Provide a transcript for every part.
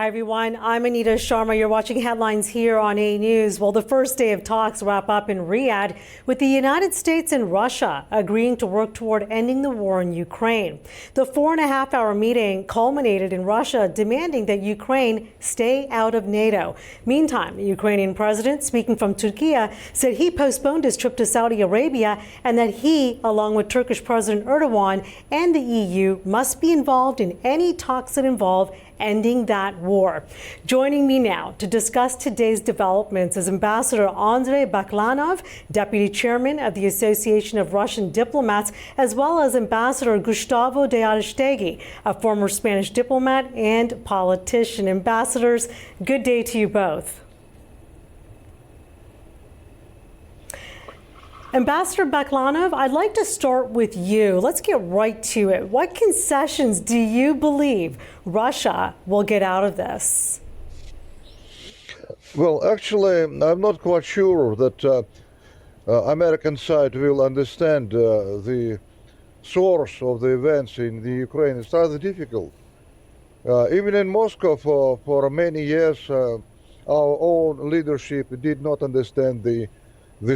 Hi, everyone. I'm Anita Sharma. You're watching headlines here on A News. Well, the first day of talks wrap up in Riyadh with the United States and Russia agreeing to work toward ending the war in Ukraine. The 4.5-hour meeting culminated in Russia demanding that Ukraine stay out of NATO. Meantime, the Ukrainian president, speaking from Turkey, said he postponed his trip to Saudi Arabia and that he, along with Turkish President Erdogan and the EU, must be involved in any talks that involve ending that war. Joining me now to discuss today's developments is Ambassador Andrei Baklanov, Deputy Chairman of the Association of Russian Diplomats, as well as Ambassador Gustavo de Aristegui, a former Spanish diplomat and politician. Ambassadors, good day to you both. Ambassador Baklanov, I'd like to start with you. Let's get right to it. What concessions do you believe Russia will get out of this? Well, actually, I'm not quite sure that American side will understand the source of the events in the Ukraine. It's rather difficult. Even in Moscow for many years, our own leadership did not understand the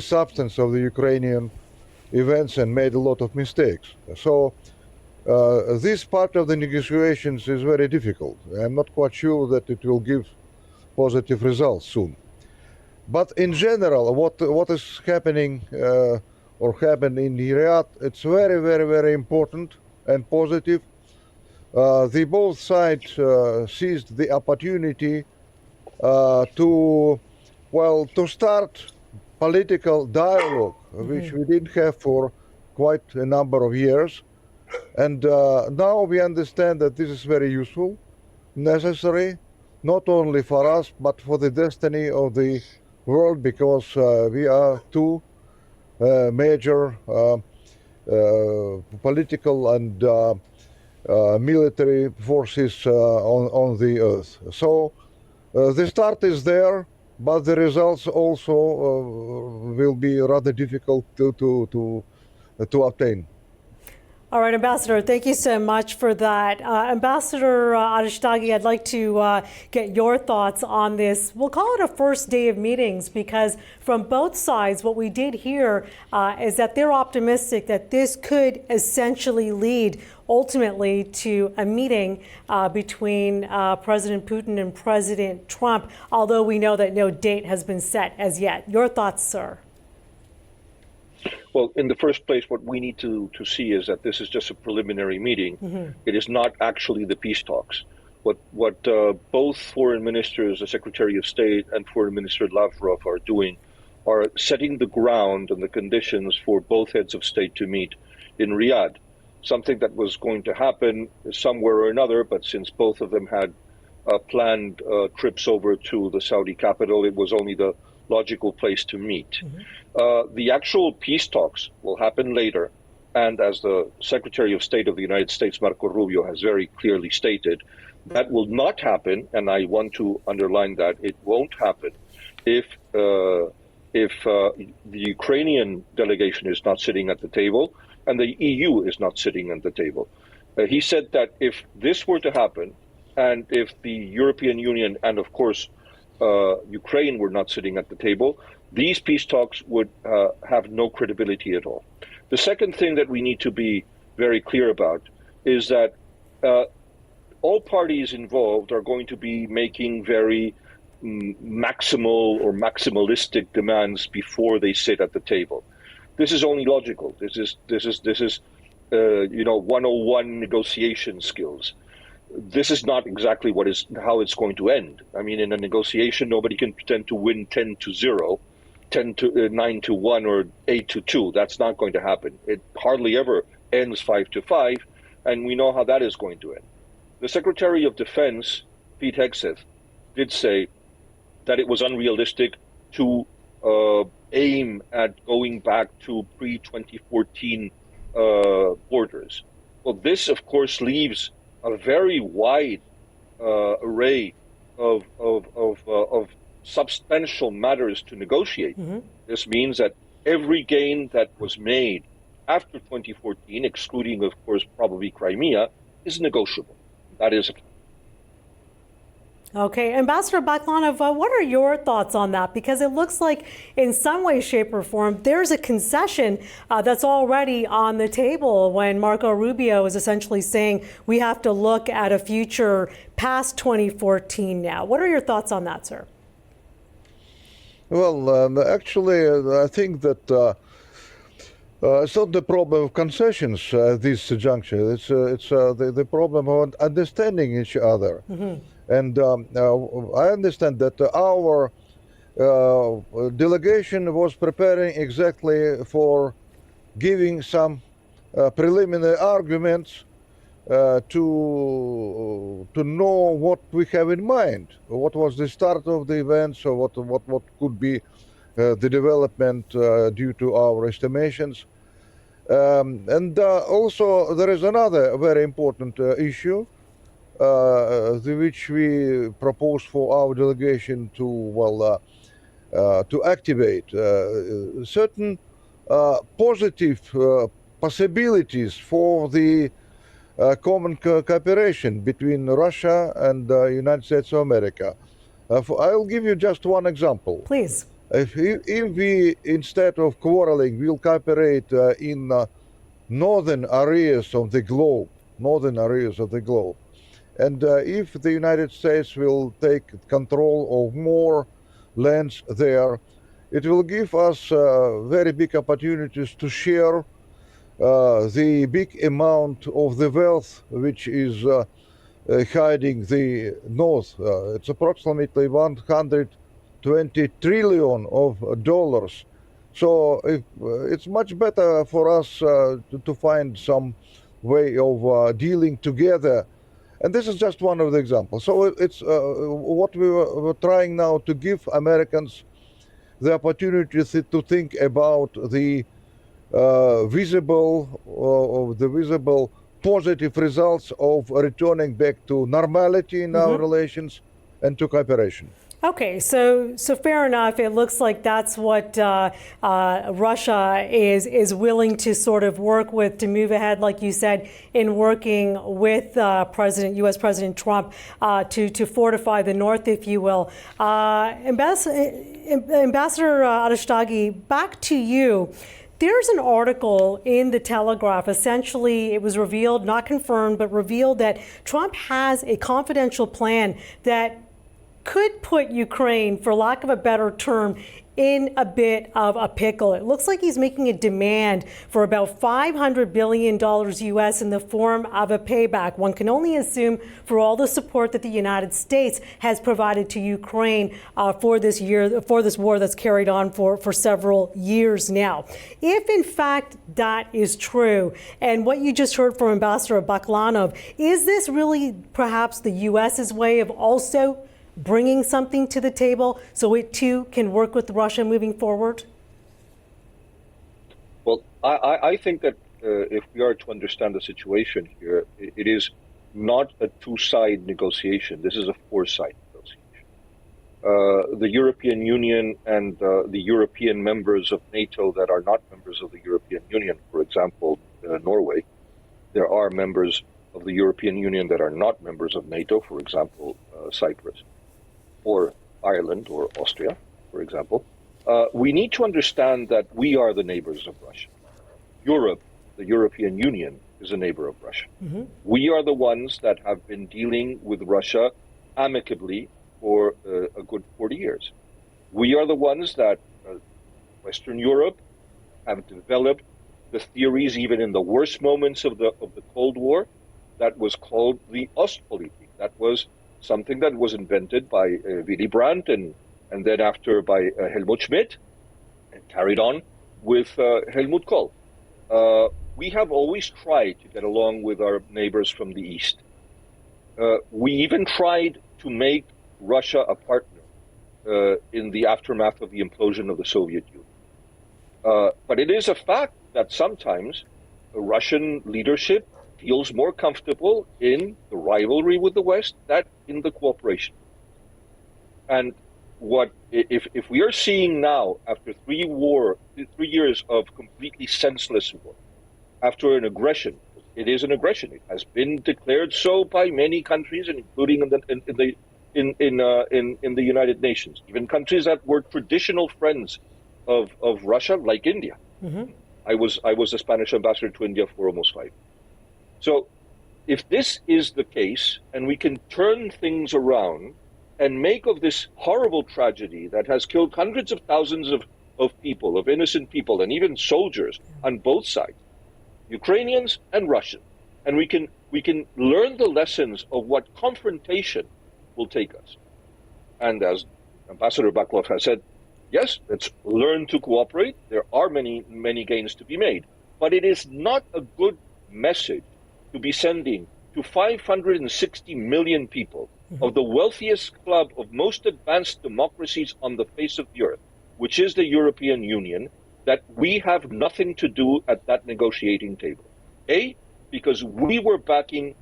substance of the Ukrainian events and made a lot of mistakes. So this part of the negotiations is very difficult. I'm not quite sure that it will give positive results soon. But in general, what is happening or happened in Riyadh, it's very, very, very important and positive. Both sides seized the opportunity to start political dialogue, which we didn't have for quite a number of years. And now we understand that this is very useful, necessary, not only for us, but for the destiny of the world, because we are two major political and military forces on the earth. So the start is there, but the results also will be rather difficult to obtain. All right, Ambassador, thank you so much for that. Ambassador Aristegui, I'd like to get your thoughts on this. We'll call it a first day of meetings because from both sides, what we did hear is that they're optimistic that this could essentially lead ultimately to a meeting between President Putin and President Trump, although we know that no date has been set as yet. Your thoughts, sir? Well, in the first place, what we need to see is that this is just a preliminary meeting. Mm-hmm. It is not actually the peace talks. What both foreign ministers, the Secretary of State and Foreign Minister Lavrov are doing are setting the ground and the conditions for both heads of state to meet in Riyadh, something that was going to happen somewhere or another, but since both of them had planned trips over to the Saudi capital, it was only the logical place to meet. Mm-hmm. The actual peace talks will happen later, and as the Secretary of State of the United States, Marco Rubio, has very clearly stated, that will not happen, and I want to underline that it won't happen if the Ukrainian delegation is not sitting at the table and the EU is not sitting at the table. He said that if this were to happen, and if the European Union and, of course, Ukraine were not sitting at the table, these peace talks would have no credibility at all. The second thing that we need to be very clear about is that all parties involved are going to be making very maximal or maximalistic demands before they sit at the table. This is only logical. This is 101 negotiation skills. This is not exactly how it's going to end. I mean, in a negotiation, nobody can pretend to win 10-0, 9-1, or 8-2. That's not going to happen. It hardly ever ends 5-5, and we know how that is going to end. The Secretary of Defense, Pete Hegseth, did say that it was unrealistic to aim at going back to pre-2014 borders. Well, this, of course, leaves a very wide array of substantial matters to negotiate. Mm-hmm. This means that every gain that was made after 2014, excluding, of course, probably Crimea, is negotiable. That is. Okay, Ambassador Baklanov, what are your thoughts on that? Because it looks like in some way, shape, or form, there's a concession that's already on the table when Marco Rubio is essentially saying we have to look at a future past 2014 now. What are your thoughts on that, sir? Well, actually, I think that it's not the problem of concessions at this juncture. It's the problem of understanding each other. And I understand that our delegation was preparing exactly for giving some preliminary arguments to know what we have in mind, what was the start of the events, or what could be the development due to our estimations. And also there is another very important issue which we propose for our delegation to activate certain positive possibilities for the common cooperation between Russia and the United States of America. I'll give you just one example. Please. If we, instead of quarreling, will cooperate in northern areas of the globe, and if the United States will take control of more lands there, it will give us very big opportunities to share the big amount of the wealth which is hiding the North. It's approximately 120 trillion of dollars. So it's much better for us to find some way of dealing together. And this is just one of the examples. So it's what we're trying now to give Americans the opportunity to think about the visible positive results of returning back to normality in our relations and to cooperation. Okay, so fair enough. It looks like that's what Russia is willing to sort of work with to move ahead, like you said, in working with U.S. President Trump to fortify the North, if you will. Ambassador Arestagi, back to you. There's an article in the Telegraph. Essentially, it was revealed, not confirmed, but revealed that Trump has a confidential plan that could put Ukraine, for lack of a better term, in a bit of a pickle. It looks like he's making a demand for about $500 billion US in the form of a payback. One can only assume for all the support that the United States has provided to Ukraine for this war that's carried on for several years now. If in fact that is true, and what you just heard from Ambassador Baklanov, is this really perhaps the US's way of also bringing something to the table so it too can work with Russia moving forward? Well, I think that if we are to understand the situation here, it is not a two-side negotiation. This is a four-side negotiation. The European Union and the European members of NATO that are not members of the European Union, for example, Norway, there are members of the European Union that are not members of NATO, for example, Cyprus, or Ireland or Austria, for example. We need to understand that we are the neighbors of Russia. Europe, the European Union, is a neighbor of Russia. We are the ones that have been dealing with Russia amicably for a good 40 years. We are the ones that Western Europe have developed the theories, even in the worst moments of the Cold War, that was called the Ostpolitik. That was something that was invented by Willy Brandt and then after by Helmut Schmidt and carried on with Helmut Kohl. We have always tried to get along with our neighbors from the East. We even tried to make Russia a partner in the aftermath of the implosion of the Soviet Union. But it is a fact that sometimes the Russian leadership feels more comfortable in the rivalry with the West than in the cooperation. And if we are seeing now, after 3 years of completely senseless war, after an aggression, it is an aggression. It has been declared so by many countries, and including in in the United Nations, even countries that were traditional friends of Russia, like India. I was the Spanish ambassador to India for almost 5 years. So, if this is the case, and we can turn things around and make of this horrible tragedy that has killed hundreds of thousands of people, of innocent people, and even soldiers on both sides, Ukrainians and Russians, and we can learn the lessons of what confrontation will take us. And as Ambassador Baklov has said, yes, let's learn to cooperate. There are many gains to be made, but it is not a good message to be sending to 560 million people of the wealthiest club of most advanced democracies on the face of the earth, which is the European Union, that we have nothing to do at that negotiating table. Because we were backing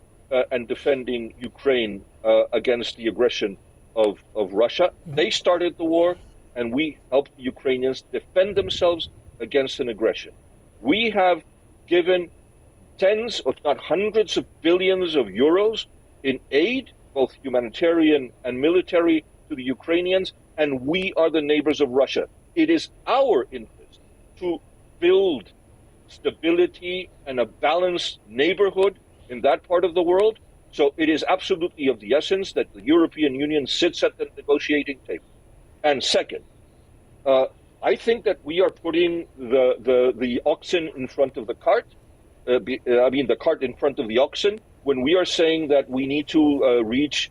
and defending Ukraine against the aggression of Russia. They started the war, and we helped the Ukrainians defend themselves against an aggression. We have given tens, if not hundreds of billions of euros in aid, both humanitarian and military, to the Ukrainians, and we are the neighbors of Russia. It is our interest to build stability and a balanced neighborhood in that part of the world. So it is absolutely of the essence that the European Union sits at the negotiating table. And second, I think that we are putting the oxen in front of the cart. The cart in front of the oxen, when we are saying that we need to reach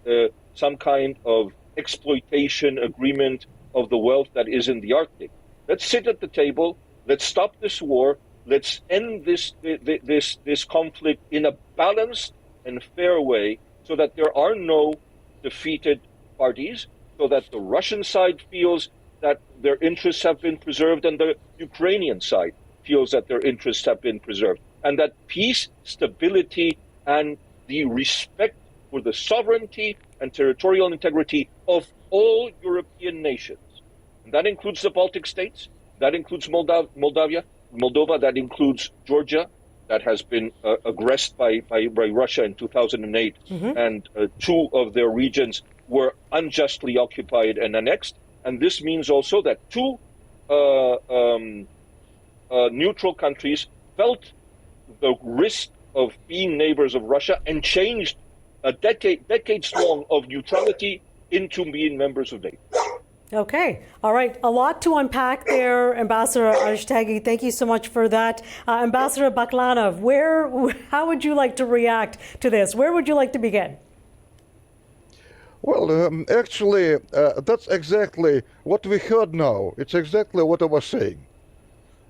some kind of exploitation agreement of the wealth that is in the Arctic. Let's sit at the table. Let's stop this war. Let's end this conflict in a balanced and fair way, so that there are no defeated parties, so that the Russian side feels that their interests have been preserved, and the Ukrainian side feels that their interests have been preserved, and that peace, stability, and the respect for the sovereignty and territorial integrity of all European nations. And that includes the Baltic states, that includes Moldova, that includes Georgia, that has been aggressed by Russia in 2008, and 2 of their regions were unjustly occupied and annexed. And this means also that 2 neutral countries felt the risk of being neighbors of Russia and changed a decades long of neutrality into being members of NATO. Okay. All right. A lot to unpack there, Ambassador Arishtaghi. Thank you so much for that. Ambassador Baklanov, how would you like to react to this? Where would you like to begin? Well, actually, that's exactly what we heard now. It's exactly what I was saying.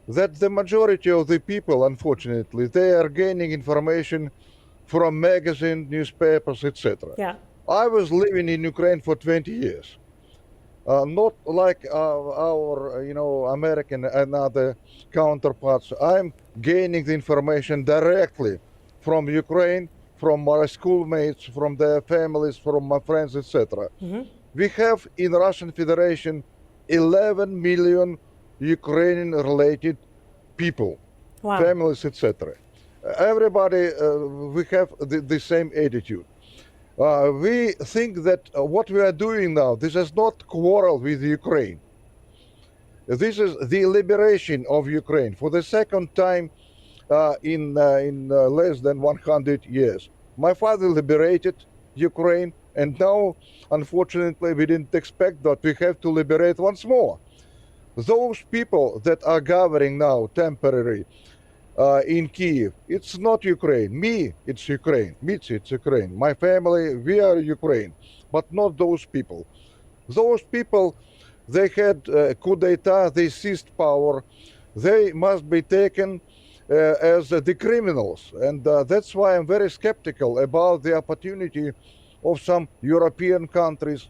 That the majority of the people, unfortunately, they are gaining information from magazines, newspapers, etc. Yeah. I was living in Ukraine for 20 years. Not like our American and other counterparts. I'm gaining the information directly from Ukraine, from my schoolmates, from their families, from my friends, etc. We have in Russian Federation 11 million Ukrainian-related people, Wow. families, etc. Everybody, we have the same attitude. We think that what we are doing now, this is not quarrel with Ukraine. This is the liberation of Ukraine for the second time in less than 100 years. My father liberated Ukraine, and now, unfortunately, we didn't expect that we have to liberate once more. Those people that are gathering now temporarily in Kiev, it's not Ukraine. Me, it's Ukraine. It's Ukraine. My family, we are Ukraine, but not those people. Those people, they had coup d'etat, they seized power. They must be taken as the criminals. And that's why I'm very skeptical about the opportunity of some European countries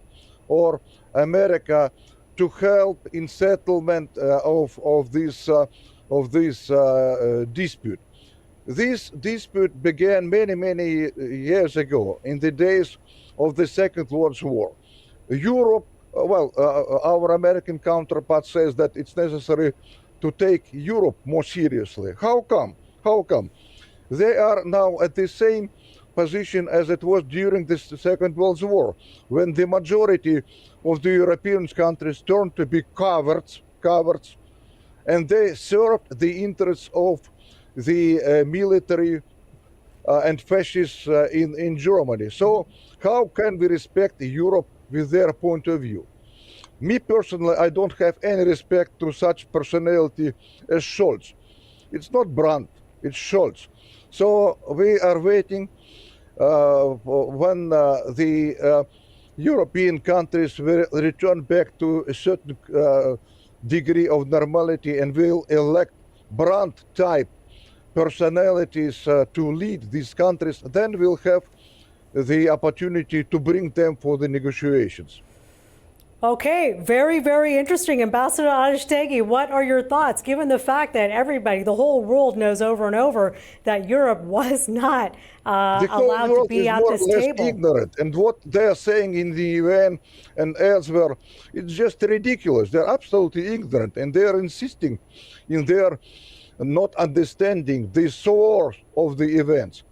or America to help in settlement of this dispute. This dispute began many years ago, in the days of the Second World War. Europe, our American counterpart says that it's necessary to take Europe more seriously. How come? They are now at the same position as it was during the Second World War, when the majority of the European countries turned to be cowards, and they served the interests of the military and fascists in Germany. So how can we respect Europe with their point of view? Me personally, I don't have any respect to such personality as Scholz. It's not Brandt, it's Scholz. So we are waiting when the European countries will return back to a certain degree of normality and will elect Brandt-type personalities to lead these countries, then we'll have the opportunity to bring them for the negotiations. Okay, very, very interesting. Ambassador Aristegui, what are your thoughts, given the fact that everybody, the whole world knows over and over that Europe was not allowed to be at this table? Ignorant, and what they're saying in the UN and elsewhere, it's just ridiculous. They're absolutely ignorant, and they're insisting in their not understanding the source of the events.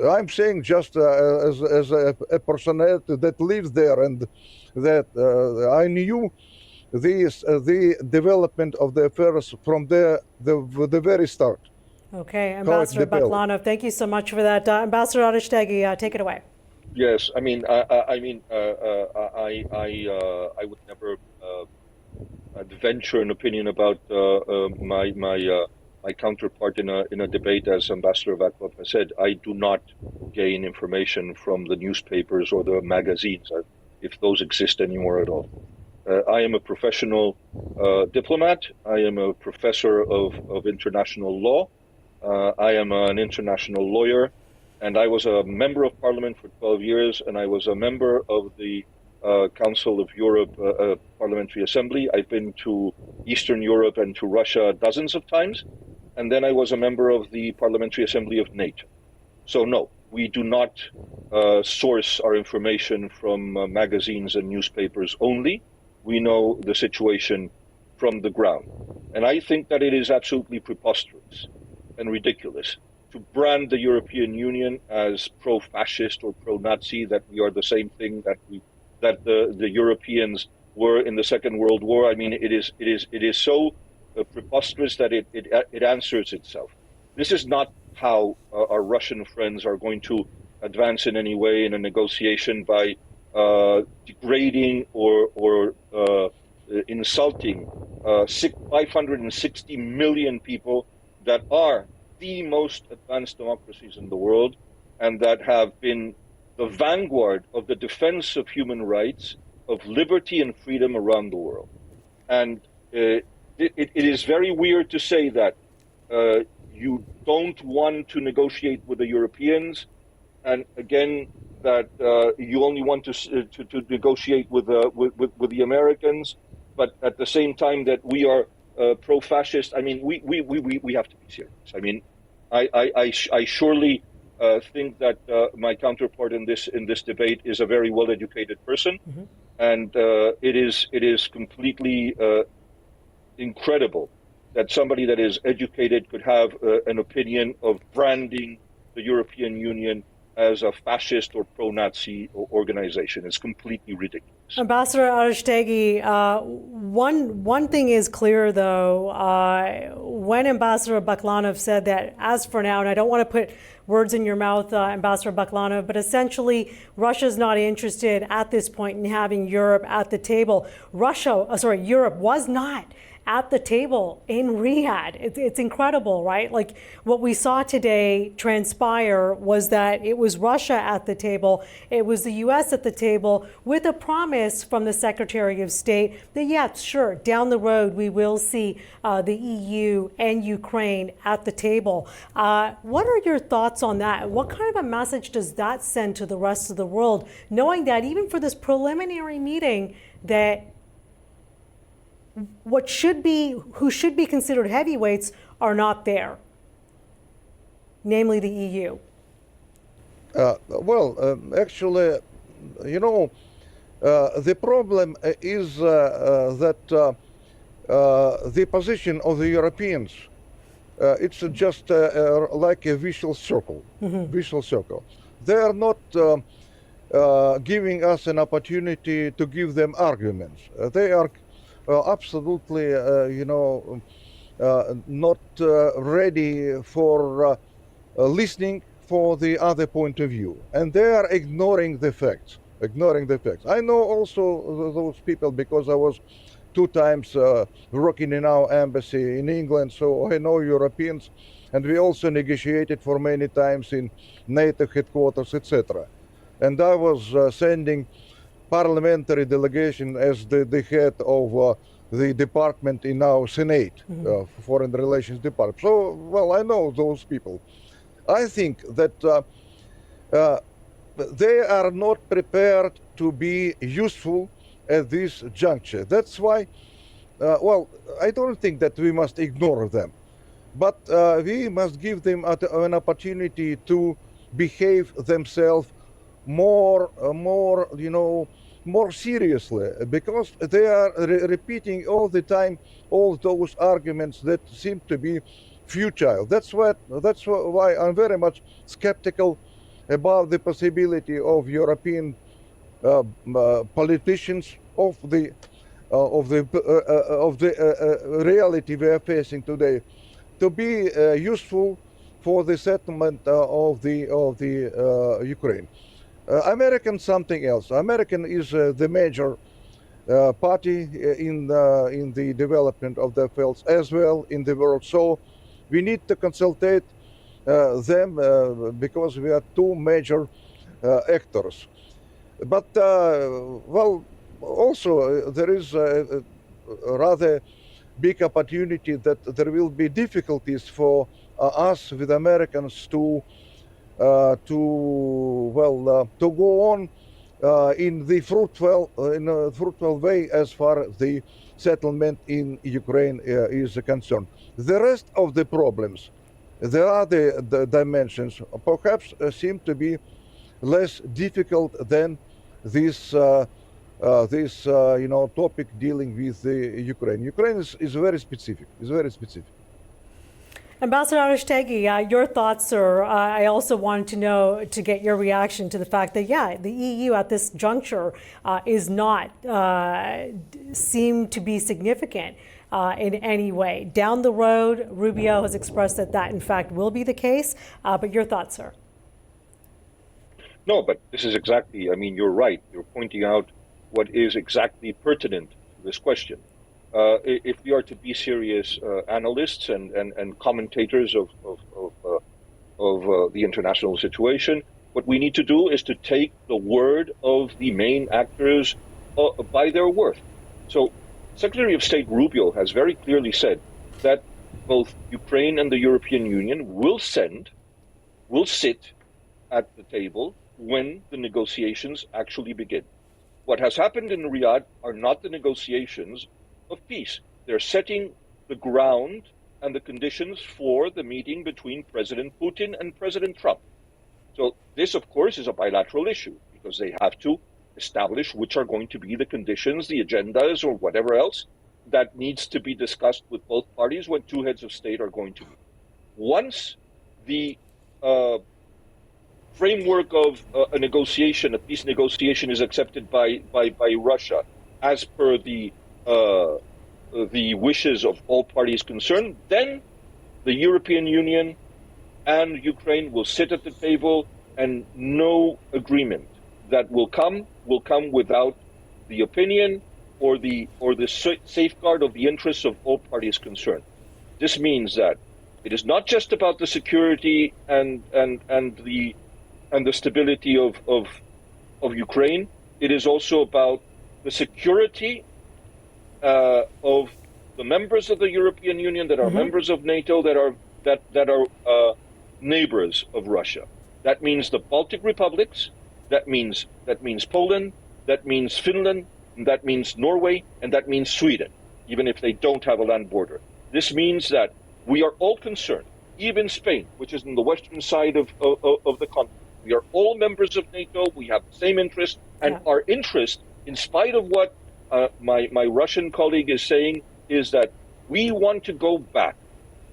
I'm saying just as a personality that lives there, and that I knew the development of the affairs from the very start. Okay, Ambassador Baklanov, thank you so much for that. Ambassador Aristegui, take it away. Yes, I mean, I would never venture an opinion about my counterpart in a debate, as Ambassador Vakov has said. I do not gain information from the newspapers or the magazines, if those exist anymore at all. I am a professional diplomat. I am a professor of international law. I am an international lawyer, and I was a member of parliament for 12 years, and I was a member of the Council of Europe Parliamentary Assembly. I've been to Eastern Europe and to Russia dozens of times, and then I was a member of the Parliamentary Assembly of NATO. So no, we do not source our information from magazines and newspapers only. We know the situation from the ground. And I think that it is absolutely preposterous and ridiculous to brand the European Union as pro-fascist or pro-Nazi, that we are the same thing that the Europeans were in the Second World War. I mean, it is so preposterous that it answers itself. This is not how our Russian friends are going to advance in any way in a negotiation, by degrading or insulting 560 million people that are the most advanced democracies in the world, and that have been the vanguard of the defense of human rights, of liberty and freedom around the world. And it is very weird to say that you don't want to negotiate with the Europeans, and again that you only want to negotiate with the Americans, but at the same time that we are pro-fascist. I mean, we have to be serious. I mean, I surely think that my counterpart in this debate is a very well-educated person, mm-hmm. and it is completely incredible that somebody that is educated could have an opinion of branding the European Union as a fascist or pro-Nazi organization. It's completely ridiculous. Ambassador Aristegui, one thing is clear, though, when Ambassador Baklanov said that, as for now, and I don't want to put words in your mouth, Ambassador Baklanov, but essentially Russia's not interested at this point in having Europe at the table. Europe was not at the table in Riyadh. It's incredible, right? Like, what we saw today transpire was that it was Russia at the table, it was the US at the table, with a promise from the Secretary of State that, yeah, sure, down the road we will see the EU and Ukraine at the table. What are your thoughts on that? What kind of a message does that send to the rest of the world, knowing that even for this preliminary meeting, that who should be considered heavyweights are not there, namely the EU? Actually, the problem is that the position of the Europeans, it's just like a vicious circle. Mm-hmm. Vicious circle. they are not giving us an opportunity to give them arguments. They are absolutely, not ready for listening for the other point of view, and they are ignoring the facts. Ignoring the facts. I know also those people because I was 2 times working in our embassy in England, so I know Europeans, and we also negotiated for many times in NATO headquarters, etc. And I was sending parliamentary delegation as the head of the department in our Senate, Foreign Relations Department. So, well, I know those people. I think that they are not prepared to be useful at this juncture. That's why, well, I don't think that we must ignore them, but we must give them an opportunity to behave themselves more, more seriously, because they are repeating all the time all those arguments that seem to be futile. That's why I'm very much skeptical about the possibility of European politicians of the reality we are facing today to be useful for the settlement of the Ukraine. American something else. American is the major party in the development of the fields as well in the world. So we need to consultate them because we are two major actors. But well, also there is a rather big opportunity that there will be difficulties for us with Americans to go on in the fruitful way as far as the settlement in Ukraine is concerned. The rest of the problems, there are the dimensions, perhaps seem to be less difficult than this topic dealing with the Ukraine. Ukraine is very specific. It's very specific. Ambassador Aristegui, your thoughts, sir. I also wanted to know, to get your reaction to the fact that, yeah, the EU at this juncture is not seem to be significant in any way. Down the road, Rubio has expressed that in fact will be the case. But your thoughts, sir? No, but this is exactly, I mean, you're right. You're pointing out what is exactly pertinent to this question. If we are to be serious analysts and commentators of the international situation, what we need to do is to take the word of the main actors by their word. So Secretary of State Rubio has very clearly said that both Ukraine and the European Union will sit at the table when the negotiations actually begin. What has happened in Riyadh are not the negotiations of peace. They're setting the ground and the conditions for the meeting between President Putin and President Trump. So this, of course, is a bilateral issue because they have to establish which are going to be the conditions, the agendas, or whatever else that needs to be discussed with both parties when two heads of state are going to meet. Once the framework of a negotiation, a peace negotiation, is accepted by Russia as per the wishes of all parties concerned, then the European Union and Ukraine will sit at the table, and no agreement that will come without the opinion or the safeguard of the interests of all parties concerned. This means that it is not just about the security and the stability of Ukraine. It is also about the security of the members of the European Union that are members of NATO that are neighbors of Russia. That means the Baltic republics. That means Poland. That means Finland. And that means Norway, and that means Sweden, even if they don't have a land border. This means that we are all concerned, even Spain, which is on the western side of the continent. We are all members of NATO. We have the same interest, and our interest, in spite of what my Russian colleague is saying, is that we want to go back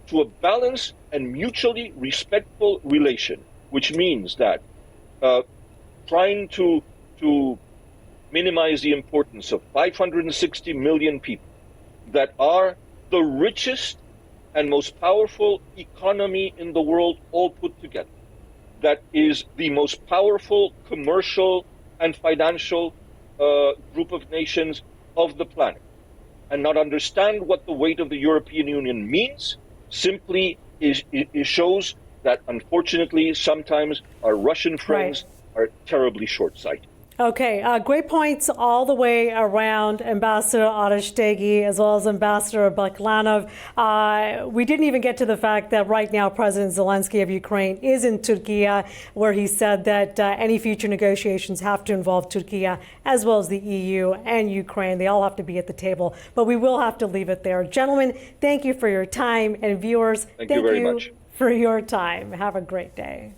to a balanced and mutually respectful relation, which means that trying to minimize the importance of 560 million people that are the richest and most powerful economy in the world all put together. That is the most powerful commercial and financial group of nations of the planet. And not understand what the weight of the European Union means simply it shows that, unfortunately, sometimes our Russian friends are terribly short-sighted. Okay, great points all the way around, Ambassador Aristegi as well as Ambassador Baklanov. We didn't even get to the fact that right now President Zelensky of Ukraine is in Turkey, where he said that any future negotiations have to involve Turkey as well as the EU and Ukraine. They all have to be at the table, but we will have to leave it there. Gentlemen, thank you for your time, and viewers, thank you very much for your time. Have a great day.